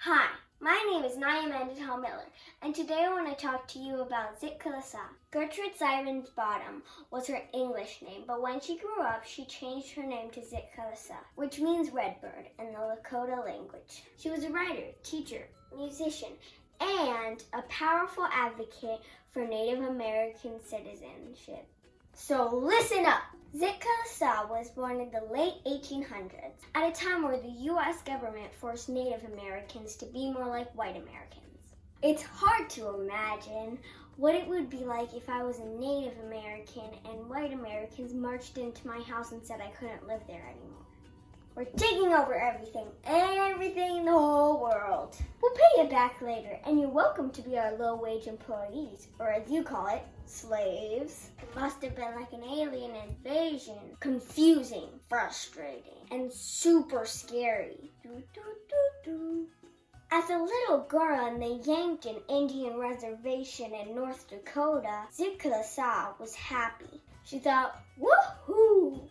Hi, my name is Naya Mandatal Miller, and today I want to talk to you about Zitkala. Gertrude Sirens Bottom was her English name, but when she grew up, she changed her name to Zitkala, which means redbird in the Lakota language. She was a writer, teacher, musician, and a powerful advocate for Native American citizenship. So listen up! Zitkala was born in the late 1800s, at a time where the U.S. government forced Native Americans to be more like white Americans. It's hard to imagine what it would be like if I was a Native American and white Americans marched into my house and said I couldn't live there anymore. We're taking over everything in the whole world. We'll pay you back later, and you're welcome to be our low-wage employees, or as you call it, slaves. It must have been like an alien invasion. Confusing, frustrating, and super scary. As a little girl on the Yankton Indian Reservation in North Dakota, Zitkala was happy. She thought, woohoo!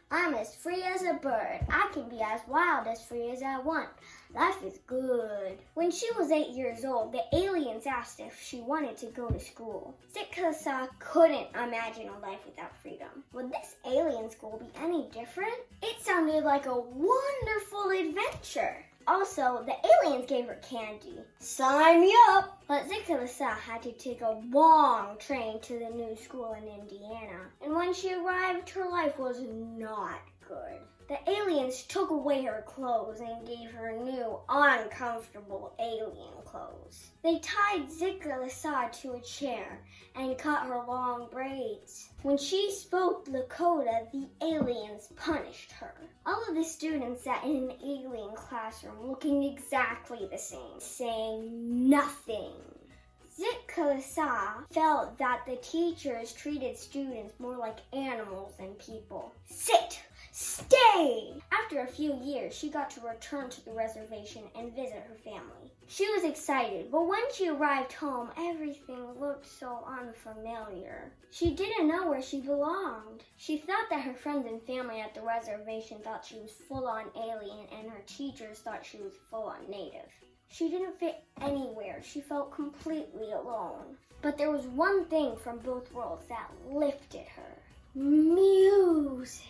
I'm as free as a bird. I can be as wild as free as I want. Life is good. When she was 8 years old, the aliens asked if she wanted to go to school. Zitkala couldn't imagine a life without freedom. Would this alien school be any different? It sounded like a wonderful adventure. Also, the aliens gave her candy. Sign me up! But Zitkala had to take a long train to the new school in Indiana. And when she arrived, her life was not good. The aliens took away her clothes and gave her new, uncomfortable alien clothes. They tied Zitkala to a chair and cut her long braids. When she spoke Lakota, the aliens punished her. All of the students sat in an alien classroom looking exactly the same, saying nothing. Zitkala felt that the teachers treated students more like animals than people. Sit! Stay! After a few years, she got to return to the reservation and visit her family. She was excited, but when she arrived home, everything looked so unfamiliar. She didn't know where she belonged. She thought that her friends and family at the reservation thought she was full-on alien, and her teachers thought she was full-on native. She didn't fit anywhere. She felt completely alone. But there was one thing from both worlds that lifted her. Music.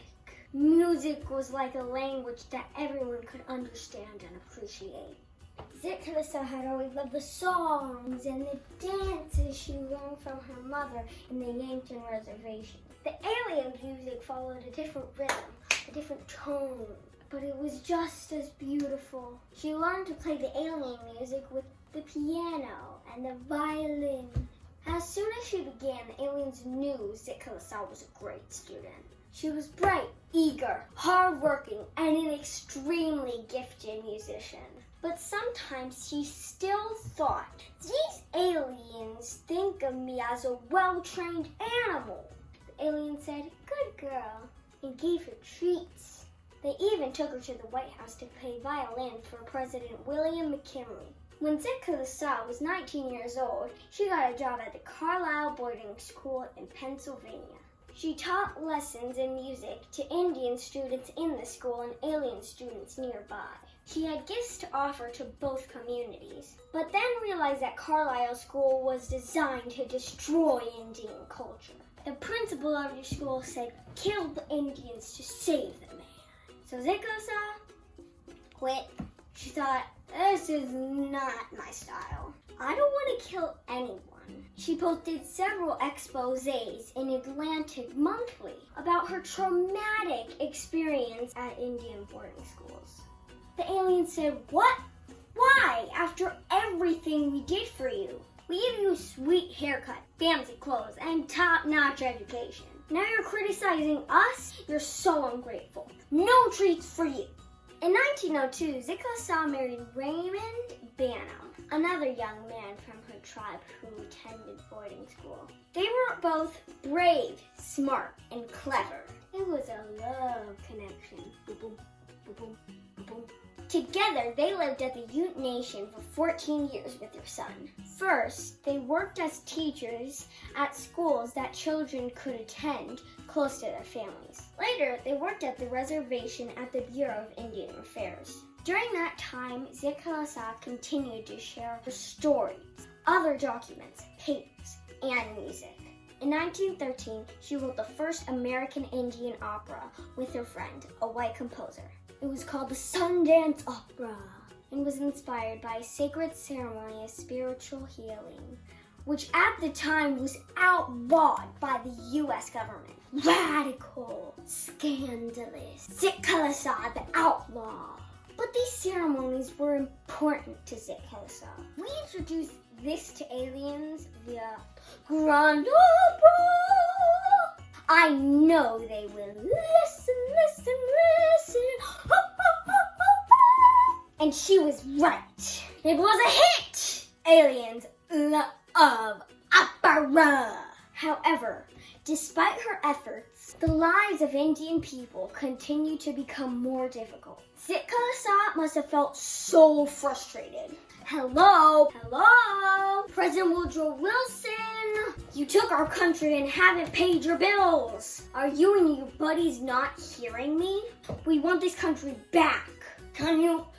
Music was like a language that everyone could understand and appreciate. Zitkala had always loved the songs and the dances she learned from her mother in the Yankton Reservation. The alien music followed a different rhythm, a different tone, but it was just as beautiful. She learned to play the alien music with the piano and the violin. As soon as she began, the aliens knew Zitkala was a great student. She was bright, eager, hardworking, and an extremely gifted musician. But sometimes she still thought, these aliens think of me as a well-trained animal. The alien said, good girl, and gave her treats. They even took her to the White House to play violin for President William McKinley. When Zitkala was 19 years old, she got a job at the Carlisle boarding school in Pennsylvania. She taught lessons in music to Indian students in the school and alien students nearby. She had gifts to offer to both communities, but then realized that Carlisle School was designed to destroy Indian culture. The principal of the school said, kill the Indians to save the man. So Zitkala quit. She thought, this is not my style. I don't want to kill anyone. She posted several exposés in Atlantic Monthly about her traumatic experience at Indian boarding schools. The alien said, what? Why? After everything we did for you. We gave you a sweet haircut, fancy clothes, and top-notch education. Now you're criticizing us? You're so ungrateful. No treats for you. In 1902, Zitkala married Raymond Banham, another young man from her tribe who attended boarding school. They were both brave, smart, and clever. It was a love connection. Boom, boom, boom, boom. Together, they lived at the Ute Nation for 14 years with their son. First, they worked as teachers at schools that children could attend close to their families. Later, they worked at the reservation at the Bureau of Indian Affairs. During that time, Zitkala continued to share her stories, other documents, papers, and music. In 1913, she wrote the first American Indian opera with her friend, a white composer. It was called the Sundance Opera and was inspired by a sacred ceremony of spiritual healing, which at the time was outlawed by the U.S. government. Radical, scandalous, Zitkala the outlaw. But these ceremonies were important to Zitkala. We introduced this to aliens via Grand Opera. I know they will listen. And she was right. It was a hit. Aliens love opera. However, despite her efforts, the lives of Indian people continue to become more difficult. Zitkala must have felt so frustrated. Hello? President Woodrow Wilson, you took our country and haven't paid your bills. Are you and your buddies not hearing me? We want this country back. Can you help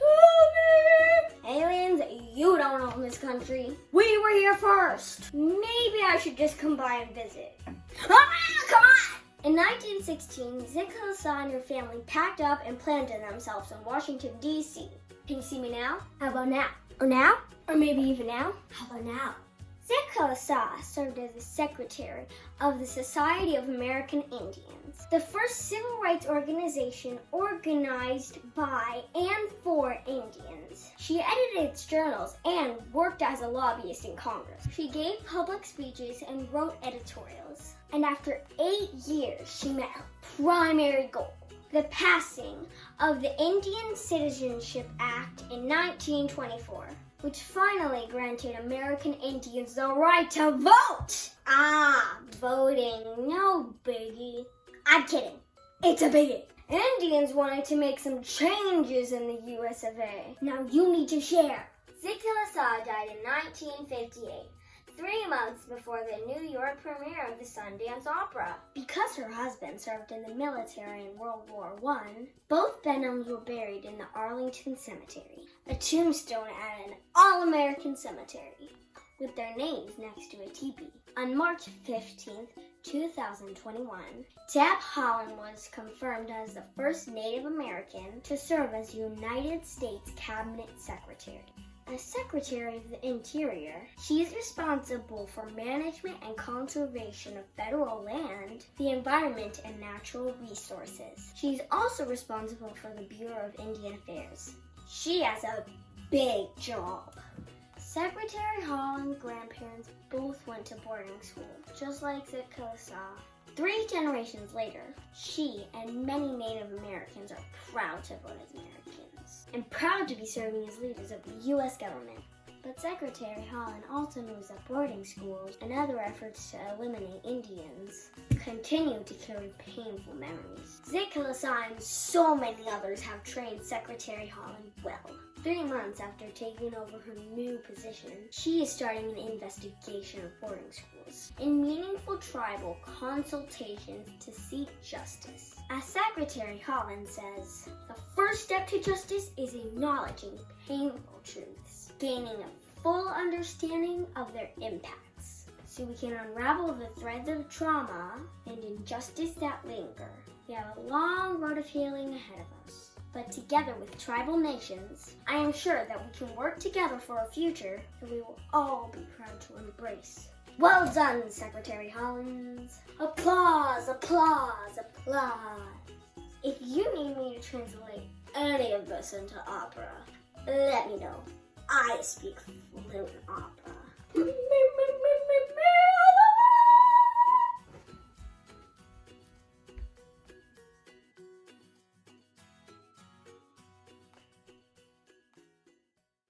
me? Aliens, you don't own this country. We were here first. Maybe I should just come by and visit. Come on! In 1916, Zitkala and her family packed up and planted themselves in Washington, D.C. Can you see me now? How about now? Or now? Or maybe even now? How about now? Zitkala served as the secretary of the Society of American Indians, the first civil rights organization organized by and for Indians. She edited its journals and worked as a lobbyist in Congress. She gave public speeches and wrote editorials. And after 8 years, she met her primary goal, the passing of the Indian Citizenship Act in 1924. Which finally granted American Indians the right to vote. Voting, no biggie. I'm kidding. It's a biggie. Indians wanted to make some changes in the US of A. Now you need to share. Zitkala died in 1958, 3 months before the New York premiere of the Sundance Opera. Because her husband served in the military in World War I, both Benhams were buried in the Arlington Cemetery, a tombstone at an all-American cemetery, with their names next to a teepee. On March 15th, 2021, Deb Haaland was confirmed as the first Native American to serve as United States Cabinet Secretary. As Secretary of the Interior, she is responsible for management and conservation of federal land, the environment, and natural resources. She is also responsible for the Bureau of Indian Affairs. She has a big job. Secretary Haaland's grandparents both went to boarding school, just like Zitkala. 3 generations later, she and many Native Americans are proud to vote as Americans and proud to be serving as leaders of the U.S. government. But Secretary Haaland also knows that boarding schools and other efforts to eliminate Indians continue to carry painful memories. Zitkala and so many others have trained Secretary Haaland well. 3 months after taking over her new position, she is starting an investigation of boarding schools and meaningful tribal consultations to seek justice. As Secretary Haaland says, the first step to justice is acknowledging painful truths, gaining a full understanding of their impacts, so we can unravel the threads of trauma and injustice that linger. We have a long road of healing ahead of us. But together with tribal nations, I am sure that we can work together for a future that we will all be proud to embrace. Well done, Secretary Haaland. Applause, applause, applause. If you need me to translate any of this into opera, let me know. I speak fluent opera.